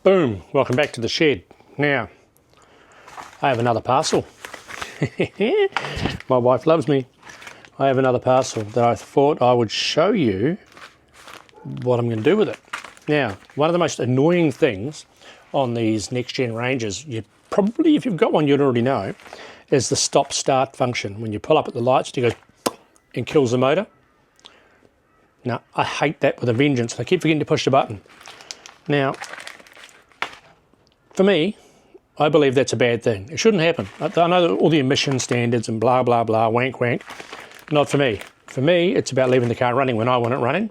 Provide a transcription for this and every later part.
Boom, welcome back to the shed. Now, I have another parcel. My wife loves me. I have another parcel that I thought I would show you what I'm going to do with it. Now, one of the most annoying things on these next-gen ranges, you probably, if you've got one, you'd already know, is the stop-start function. When you pull up at the lights, it goes and kills the motor. Now, I hate that with a vengeance. I keep forgetting to push the button. Now, for me, I believe that's a bad thing. It shouldn't happen. I know all the emission standards and blah, blah, blah, wank, wank. Not for me. For me, it's about leaving the car running when I want it running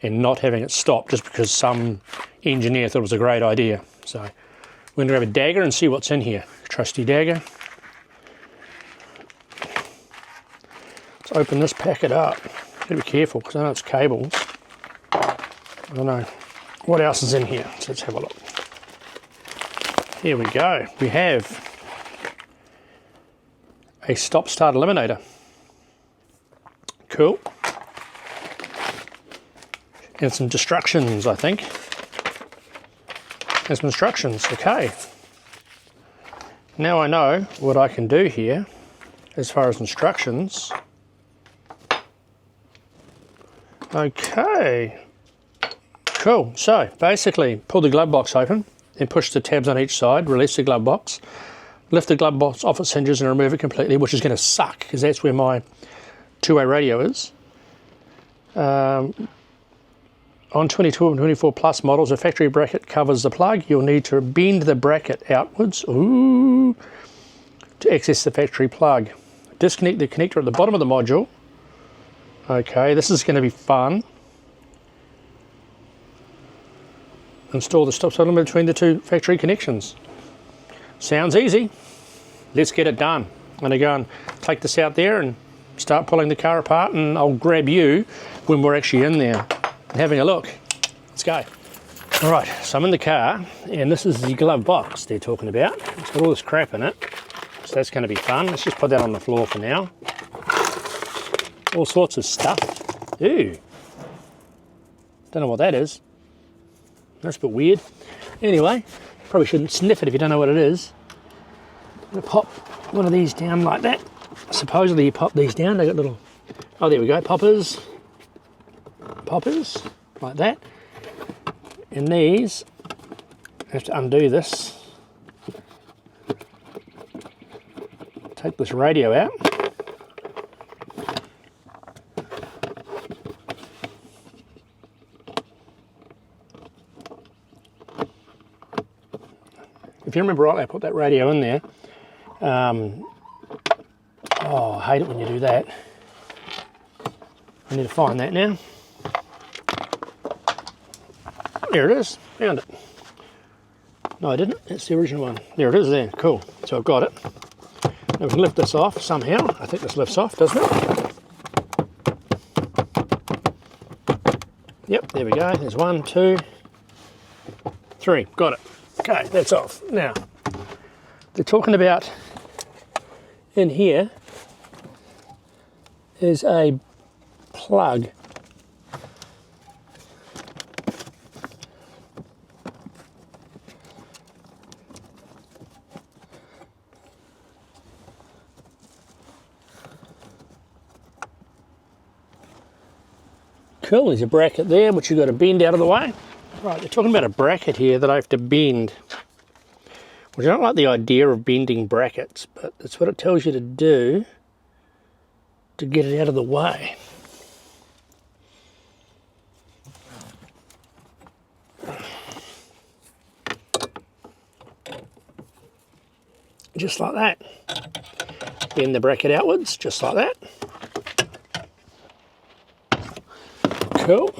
and not having it stop just because some engineer thought it was a great idea. So we're going to grab a dagger and see what's in here. Trusty dagger. Let's open this packet up. Gotta be careful because I know it's cables. I don't know what else is in here. So let's have a look. Here we go. We have a stop-start eliminator. Cool. And some instructions, I think. And some instructions. Okay. Now I know what I can do here as far as instructions. Okay. Cool. So basically, pull the glove box open and push the tabs on each side, release the glove box, lift the glove box off its hinges and remove it completely, which is going to suck because that's where my two-way radio is. On 22 and 24 plus models, a factory bracket covers the plug. You'll need to bend the bracket outwards to access the factory plug. Disconnect the connector at the bottom of the module. Okay, this is going to be fun. Install the stop-start limiter between the two factory connections. Sounds easy. Let's get it done. I'm going to go and take this out there and start pulling the car apart, and I'll grab you when we're actually in there and having a look. Let's go. All right, so I'm in the car, and this is the glove box they're talking about. It's got all this crap in it, so that's going to be fun. Let's just put that on the floor for now. All sorts of stuff. Ooh. Don't know what that is. That's a bit weird. Anyway, probably shouldn't sniff it if you don't know what it is. I'm going to pop one of these down like that. Supposedly you pop these down, they got little, oh there we go, poppers, like that. And these, I have to undo this. Take this radio out. If you remember rightly, I put that radio in there. Oh, I hate it when you do that. I need to find that now. There it is, found it. No, I didn't, that's the original one. There it is there, cool. So I've got it. Now we can lift this off somehow. I think this lifts off, doesn't it? Yep, there we go. There's 1, 2, 3, got it. Okay, that's off. Now, they're talking about in here is a plug. Cool, there's a bracket there which you've got to bend out of the way. Right, they're talking about a bracket here that I have to bend. Which I don't like the idea of bending brackets, but that's what it tells you to do to get it out of the way. Just like that. Bend the bracket outwards, just like that. Cool.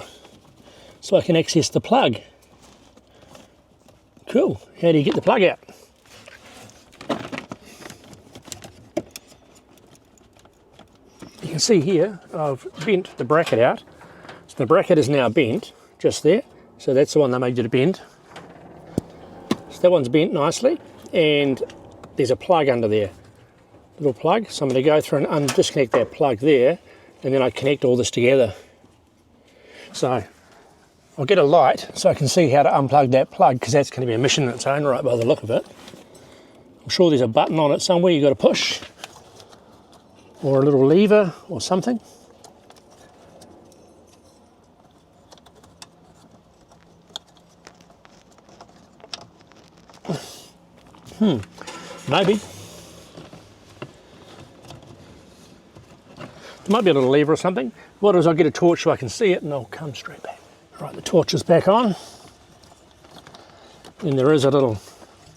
So I can access the plug. Cool. How do you get the plug out? You can see here I've bent the bracket out. So the bracket is now bent just there. So that's the one they made you to bend. So that one's bent nicely, and there's a plug under there. Little plug. So I'm going to go through and disconnect that plug there, and then I connect all this together. So I'll get a light so I can see how to unplug that plug, because that's going to be a mission in its own right by the look of it. I'm sure there's a button on it somewhere you've got to push, or a little lever or something. Maybe. There might be a little lever or something. What I'll do is I'll get a torch so I can see it, and I'll come straight back. All right, the torch is back on. And there is a little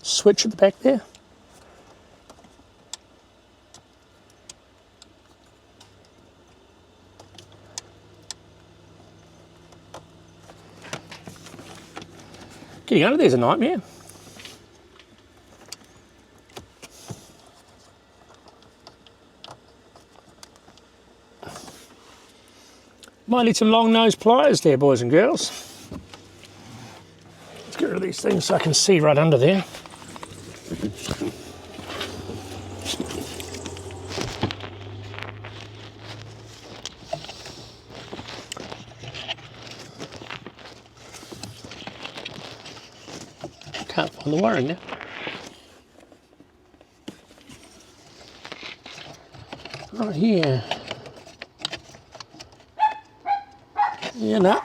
switch at the back there. Getting under there's a nightmare. Might need some long nose pliers there, boys and girls. Let's get rid of these things so I can see right under there. Can't find the wiring now. Right here. Yeah, no.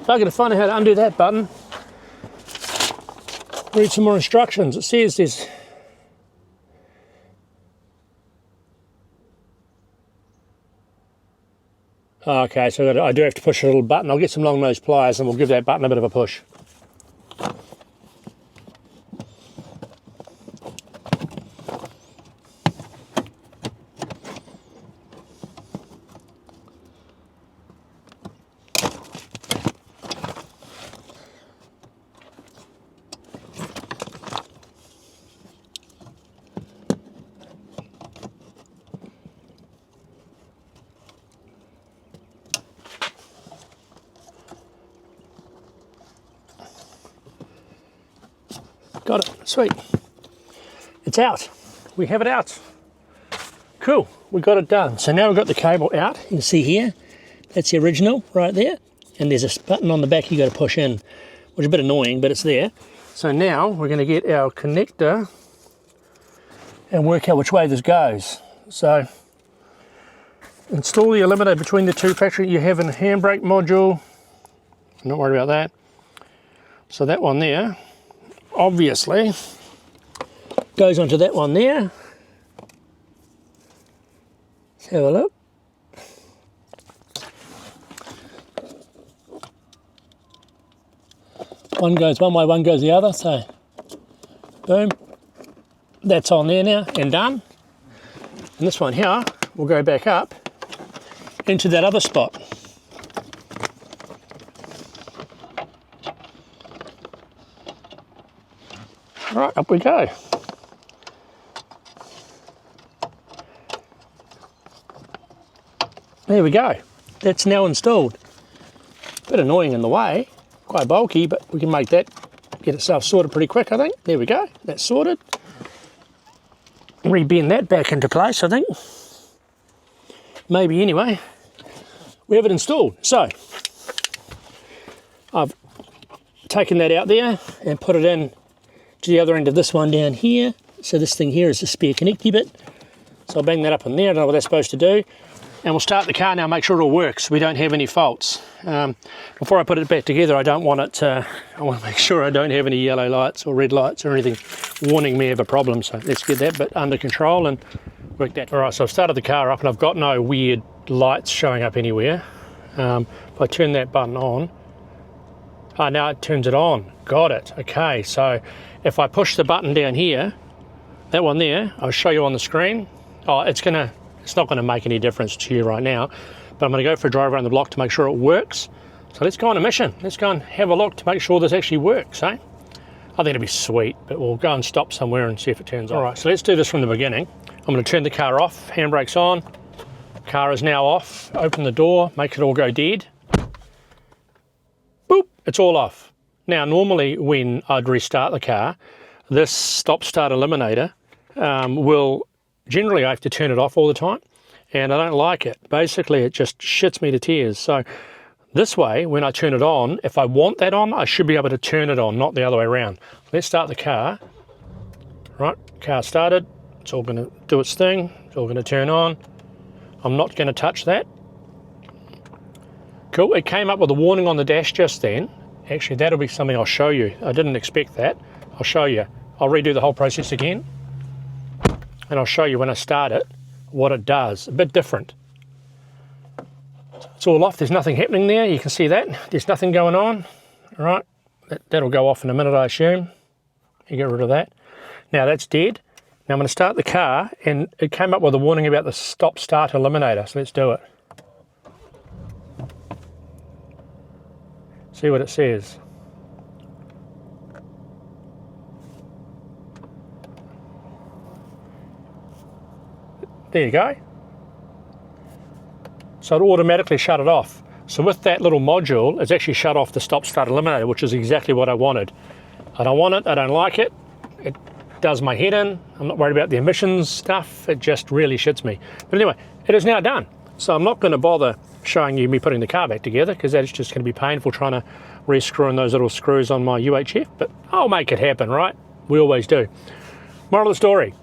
If I could find out how to undo that button, read some more instructions. It says there's okay, so I do have to push a little button. I'll get some long nose pliers and we'll give that button a bit of a push. Got it, sweet. It's out. We have it out. Cool, we got it done. So now we've got the cable out. You can see here, that's the original right there. And there's a button on the back you got to push in, which is a bit annoying, but it's there. So now we're going to get our connector and work out which way this goes. So install the eliminator between the two factory. You have a handbrake module. I'm not worried about that. So that one there, obviously, goes onto that one there. Let's have a look. One goes one way, one goes the other, so boom. That's on there now and done. And this one here will go back up into that other spot. Right, up we go. There we go. That's now installed. Bit annoying in the way, quite bulky, but we can make that get itself sorted pretty quick, I think. There we go, that's sorted. Rebend that back into place, I think. Maybe anyway. We have it installed. So, I've taken that out there and put it in to the other end of this one down here. So this thing here is the spare connecty bit. So I'll bang that up in there, I don't know what that's supposed to do. And we'll start the car now, make sure it all works. We don't have any faults. Before I put it back together, I want to make sure I don't have any yellow lights or red lights or anything warning me of a problem. So let's get that bit under control and work that. All right, so I've started the car up and I've got no weird lights showing up anywhere. If I turn that button on, now it turns it on. Got it. Okay, so if I push the button down here, that one there, I'll show you on the screen. Oh, it's not going to make any difference to you right now, but I'm going to go for a drive around the block to make sure it works. So let's go on a mission. Let's go and have a look to make sure this actually works, eh? I think it'll be sweet, but we'll go and stop somewhere and see if it turns on. All right, so let's do this from the beginning. I'm going to turn the car off, handbrake's on. Car is now off. Open the door, make it all go dead. Boop, it's all off. Now, normally when I'd restart the car, this stop-start eliminator will, generally I have to turn it off all the time, and I don't like it. Basically, it just shits me to tears. So This way, when I turn it on, if I want that on, I should be able to turn it on, not the other way around. Let's start the car. Right, car started. It's all going to do its thing. It's all going to turn on. I'm not going to touch that. Cool, it came up with a warning on the dash just then. Actually, that'll be something I'll show you. I didn't expect that. I'll show you. I'll redo the whole process again. And I'll show you when I start it, what it does. A bit different. It's all off, there's nothing happening there, you can see that. There's nothing going on. All right, that'll go off in a minute, I assume. You get rid of that. Now that's dead. Now I'm going to start the car, and it came up with a warning about the stop-start eliminator, so let's do it. See what it says. There you go. So it automatically shut it off. So with that little module, it's actually shut off the stop-start eliminator, which is exactly what I wanted. I don't want it, I don't like it. It does my head in. I'm not worried about the emissions stuff. It just really shits me. But anyway, it is now done. So I'm not going to bother showing you me putting the car back together, because that is just going to be painful trying to re-screw in those little screws on my UHF, but I'll make it happen, right? We always do. Moral of the story,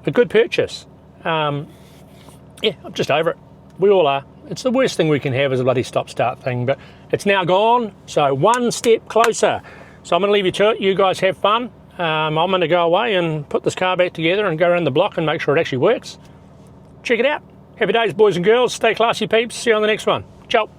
a good purchase. Yeah, I'm just over it. We all are. It's the worst thing we can have is a bloody stop-start thing, but it's now gone, so one step closer. So I'm going to leave you to it. You guys have fun. I'm going to go away and put this car back together and go around the block and make sure it actually works. Check it out. Happy days, boys and girls. Stay classy, peeps. See you on the next one. Ciao.